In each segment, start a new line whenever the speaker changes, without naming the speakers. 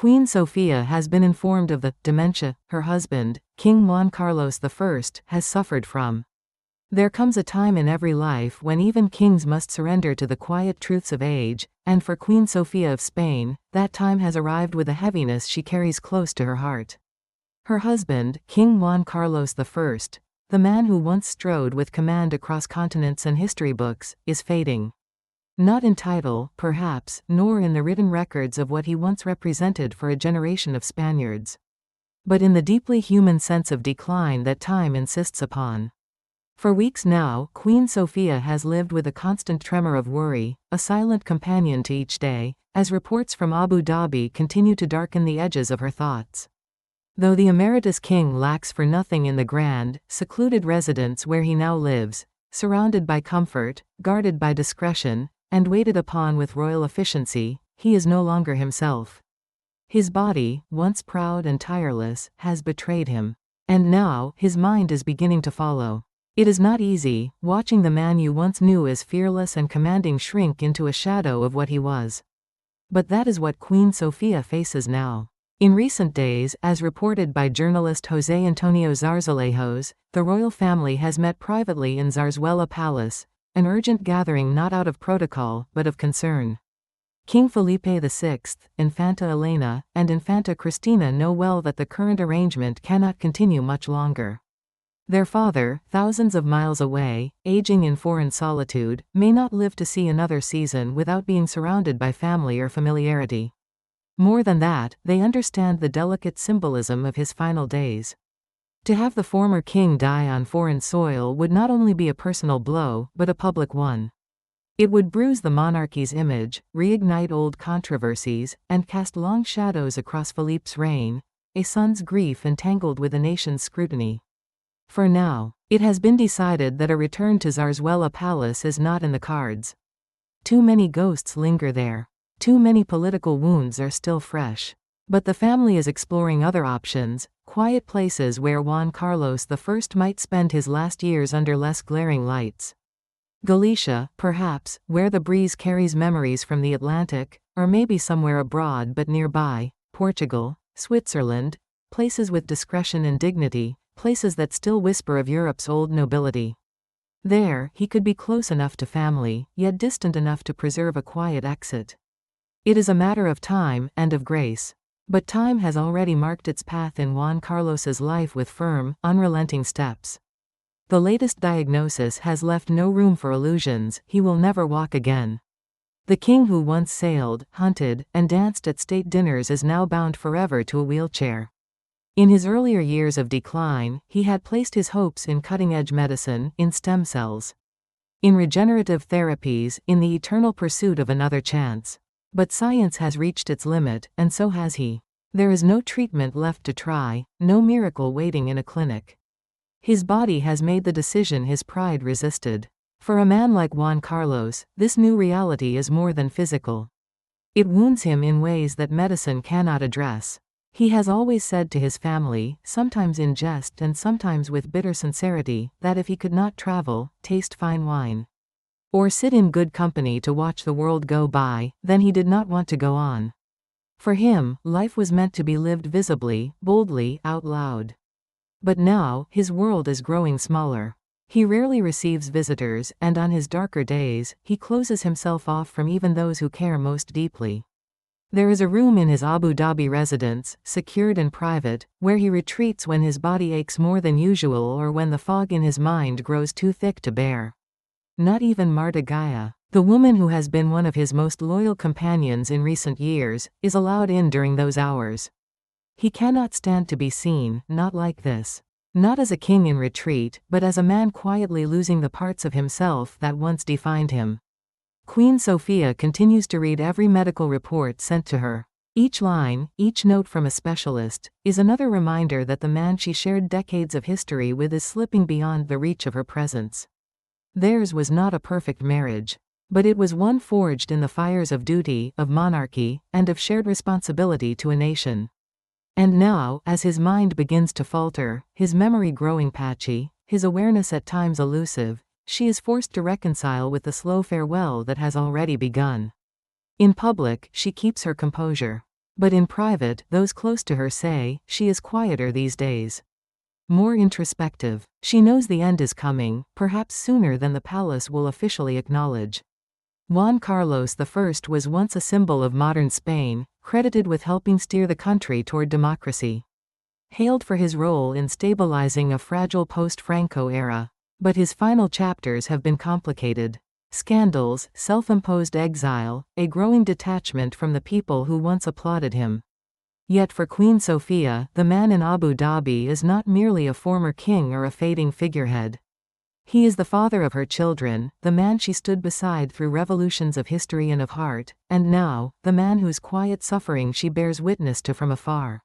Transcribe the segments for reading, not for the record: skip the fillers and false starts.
Queen Sofia has been informed of the dementia her husband, King Juan Carlos I, has suffered from. There comes a time in every life when even kings must surrender to the quiet truths of age, and for Queen Sofia of Spain, that time has arrived with a heaviness she carries close to her heart. Her husband, King Juan Carlos I, the man who once strode with command across continents and history books, is fading. Not in title, perhaps, nor in the written records of what he once represented for a generation of Spaniards, but in the deeply human sense of decline that time insists upon. For weeks now, Queen Sofia has lived with a constant tremor of worry, a silent companion to each day, as reports from Abu Dhabi continue to darken the edges of her thoughts. Though the emeritus king lacks for nothing in the grand, secluded residence where he now lives, surrounded by comfort, guarded by discretion, and waited upon with royal efficiency, he is no longer himself. His body, once proud and tireless, has betrayed him. And now, his mind is beginning to follow. It is not easy, watching the man you once knew as fearless and commanding shrink into a shadow of what he was. But that is what Queen Sofia faces now. In recent days, as reported by journalist José Antonio Zarzalejos, the royal family has met privately in Zarzuela Palace, an urgent gathering not out of protocol, but of concern. King Felipe VI, Infanta Elena, and Infanta Cristina know well that the current arrangement cannot continue much longer. Their father, thousands of miles away, aging in foreign solitude, may not live to see another season without being surrounded by family or familiarity. More than that, they understand the delicate symbolism of his final days. To have the former king die on foreign soil would not only be a personal blow, but a public one. It would bruise the monarchy's image, reignite old controversies, and cast long shadows across Felipe's reign, a son's grief entangled with a nation's scrutiny. For now, it has been decided that a return to Zarzuela Palace is not in the cards. Too many ghosts linger there. Too many political wounds are still fresh. But the family is exploring other options, quiet places where Juan Carlos I might spend his last years under less glaring lights. Galicia, perhaps, where the breeze carries memories from the Atlantic, or maybe somewhere abroad but nearby, Portugal, Switzerland, places with discretion and dignity, places that still whisper of Europe's old nobility. There, he could be close enough to family, yet distant enough to preserve a quiet exit. It is a matter of time, and of grace. But time has already marked its path in Juan Carlos's life with firm, unrelenting steps. The latest diagnosis has left no room for illusions. He will never walk again. The king who once sailed, hunted, and danced at state dinners is now bound forever to a wheelchair. In his earlier years of decline, he had placed his hopes in cutting-edge medicine, in stem cells, in regenerative therapies, in the eternal pursuit of another chance. But science has reached its limit, and so has he. There is no treatment left to try, no miracle waiting in a clinic. His body has made the decision his pride resisted. For a man like Juan Carlos, this new reality is more than physical. It wounds him in ways that medicine cannot address. He has always said to his family, sometimes in jest and sometimes with bitter sincerity, that if he could not travel, taste fine wine, or sit in good company to watch the world go by, then he did not want to go on. For him, life was meant to be lived visibly, boldly, out loud. But now, his world is growing smaller. He rarely receives visitors, and on his darker days, he closes himself off from even those who care most deeply. There is a room in his Abu Dhabi residence, secured and private, where he retreats when his body aches more than usual or when the fog in his mind grows too thick to bear. Not even Marta Gaia, the woman who has been one of his most loyal companions in recent years, is allowed in during those hours. He cannot stand to be seen, not like this. Not as a king in retreat, but as a man quietly losing the parts of himself that once defined him. Queen Sofia continues to read every medical report sent to her. Each line, each note from a specialist, is another reminder that the man she shared decades of history with is slipping beyond the reach of her presence. Theirs was not a perfect marriage, but it was one forged in the fires of duty, of monarchy, and of shared responsibility to a nation. And now, as his mind begins to falter, his memory growing patchy, his awareness at times elusive, she is forced to reconcile with the slow farewell that has already begun. In public, she keeps her composure. But in private, those close to her say, she is quieter these days. More introspective. She knows the end is coming, perhaps sooner than the palace will officially acknowledge. Juan Carlos I was once a symbol of modern Spain, credited with helping steer the country toward democracy. Hailed for his role in stabilizing a fragile post-Franco era. But his final chapters have been complicated. Scandals, self-imposed exile, a growing detachment from the people who once applauded him. Yet for Queen Sofia, the man in Abu Dhabi is not merely a former king or a fading figurehead. He is the father of her children, the man she stood beside through revolutions of history and of heart, and now, the man whose quiet suffering she bears witness to from afar.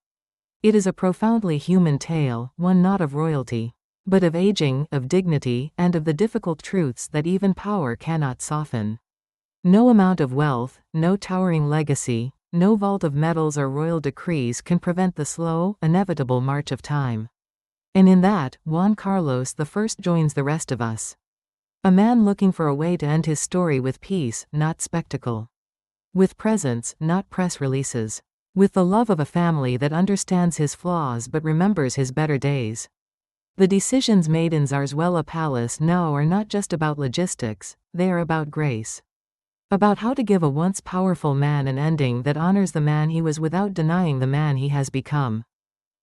It is a profoundly human tale, one not of royalty, but of aging, of dignity, and of the difficult truths that even power cannot soften. No amount of wealth, no towering legacy, no vault of medals or royal decrees can prevent the slow, inevitable march of time. And in that, Juan Carlos I joins the rest of us. A man looking for a way to end his story with peace, not spectacle. With presence, not press releases. With the love of a family that understands his flaws but remembers his better days. The decisions made in Zarzuela Palace now are not just about logistics, they are about grace. About how to give a once powerful man an ending that honors the man he was without denying the man he has become.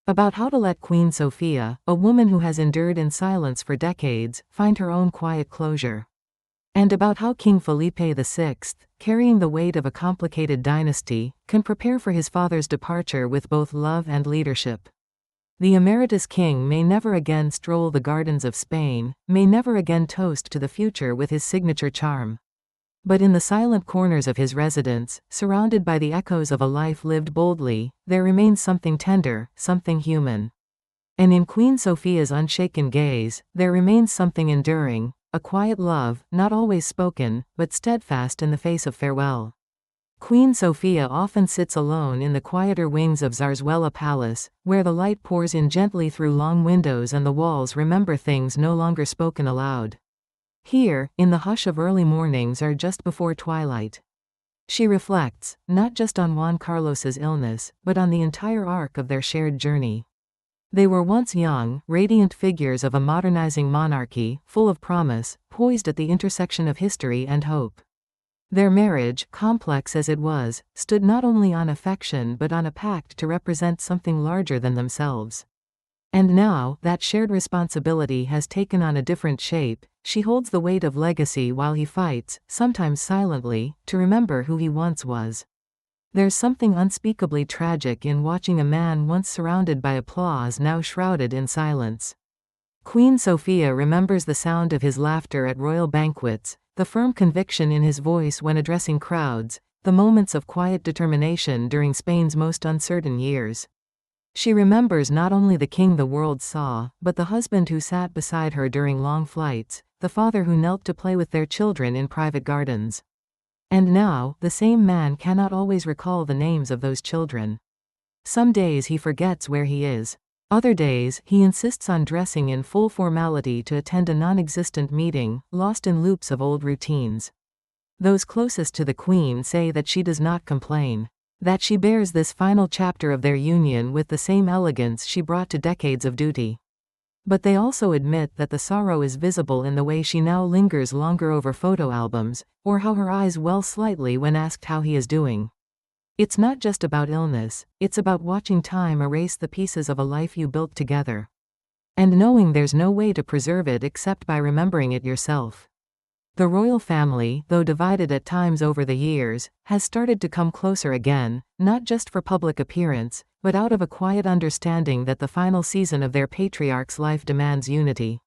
About how to let Queen Sofia, a woman who has endured in silence for decades, find her own quiet closure. And about how King Felipe VI, carrying the weight of a complicated dynasty, can prepare for his father's departure with both love and leadership. The emeritus king may never again stroll the gardens of Spain, may never again toast to the future with his signature charm. But in the silent corners of his residence, surrounded by the echoes of a life lived boldly, there remains something tender, something human. And in Queen Sofia's unshaken gaze, there remains something enduring, a quiet love, not always spoken, but steadfast in the face of farewell. Queen Sofia often sits alone in the quieter wings of Zarzuela Palace, where the light pours in gently through long windows and the walls remember things no longer spoken aloud. Here, in the hush of early mornings or just before twilight, she reflects, not just on Juan Carlos's illness, but on the entire arc of their shared journey. They were once young, radiant figures of a modernizing monarchy, full of promise, poised at the intersection of history and hope. Their marriage, complex as it was, stood not only on affection but on a pact to represent something larger than themselves. And now, that shared responsibility has taken on a different shape. She holds the weight of legacy while he fights, sometimes silently, to remember who he once was. There's something unspeakably tragic in watching a man once surrounded by applause now shrouded in silence. Queen Sofia remembers the sound of his laughter at royal banquets, the firm conviction in his voice when addressing crowds, the moments of quiet determination during Spain's most uncertain years. She remembers not only the king the world saw, but the husband who sat beside her during long flights, the father who knelt to play with their children in private gardens. And now, the same man cannot always recall the names of those children. Some days he forgets where he is. Other days, he insists on dressing in full formality to attend a non-existent meeting, lost in loops of old routines. Those closest to the Queen say that she does not complain. That she bears this final chapter of their union with the same elegance she brought to decades of duty. But they also admit that the sorrow is visible in the way she now lingers longer over photo albums, or how her eyes well slightly when asked how he is doing. It's not just about illness, it's about watching time erase the pieces of a life you built together. And knowing there's no way to preserve it except by remembering it yourself. The royal family, though divided at times over the years, has started to come closer again, not just for public appearance, but out of a quiet understanding that the final season of their patriarch's life demands unity.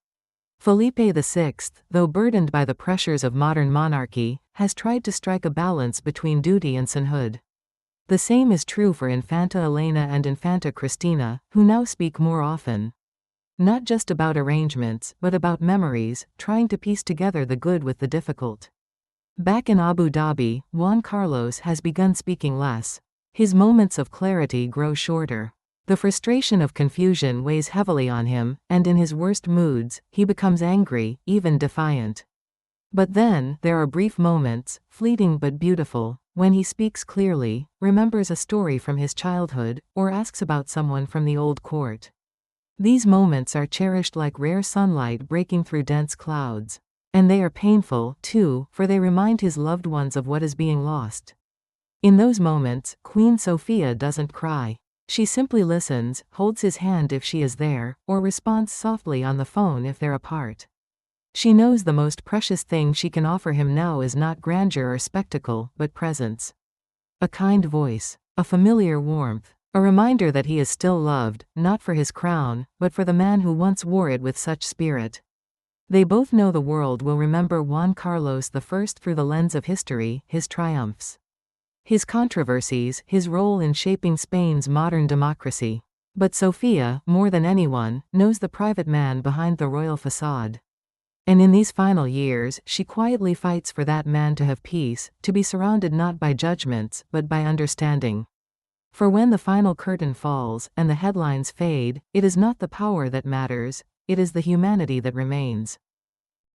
Felipe VI, though burdened by the pressures of modern monarchy, has tried to strike a balance between duty and sonhood. The same is true for Infanta Elena and Infanta Cristina, who now speak more often. Not just about arrangements, but about memories, trying to piece together the good with the difficult. Back in Abu Dhabi, Juan Carlos has begun speaking less. His moments of clarity grow shorter. The frustration of confusion weighs heavily on him, and in his worst moods, he becomes angry, even defiant. But then, there are brief moments, fleeting but beautiful, when he speaks clearly, remembers a story from his childhood, or asks about someone from the old court. These moments are cherished like rare sunlight breaking through dense clouds. And they are painful, too, for they remind his loved ones of what is being lost. In those moments, Queen Sofia doesn't cry. She simply listens, holds his hand if she is there, or responds softly on the phone if they're apart. She knows the most precious thing she can offer him now is not grandeur or spectacle, but presence. A kind voice, a familiar warmth, a reminder that he is still loved, not for his crown, but for the man who once wore it with such spirit. They both know the world will remember Juan Carlos I through the lens of history, his triumphs, his controversies, his role in shaping Spain's modern democracy. But Sofia, more than anyone, knows the private man behind the royal facade. And in these final years, she quietly fights for that man to have peace, to be surrounded not by judgments, but by understanding. For when the final curtain falls, and the headlines fade, it is not the power that matters, it is the humanity that remains.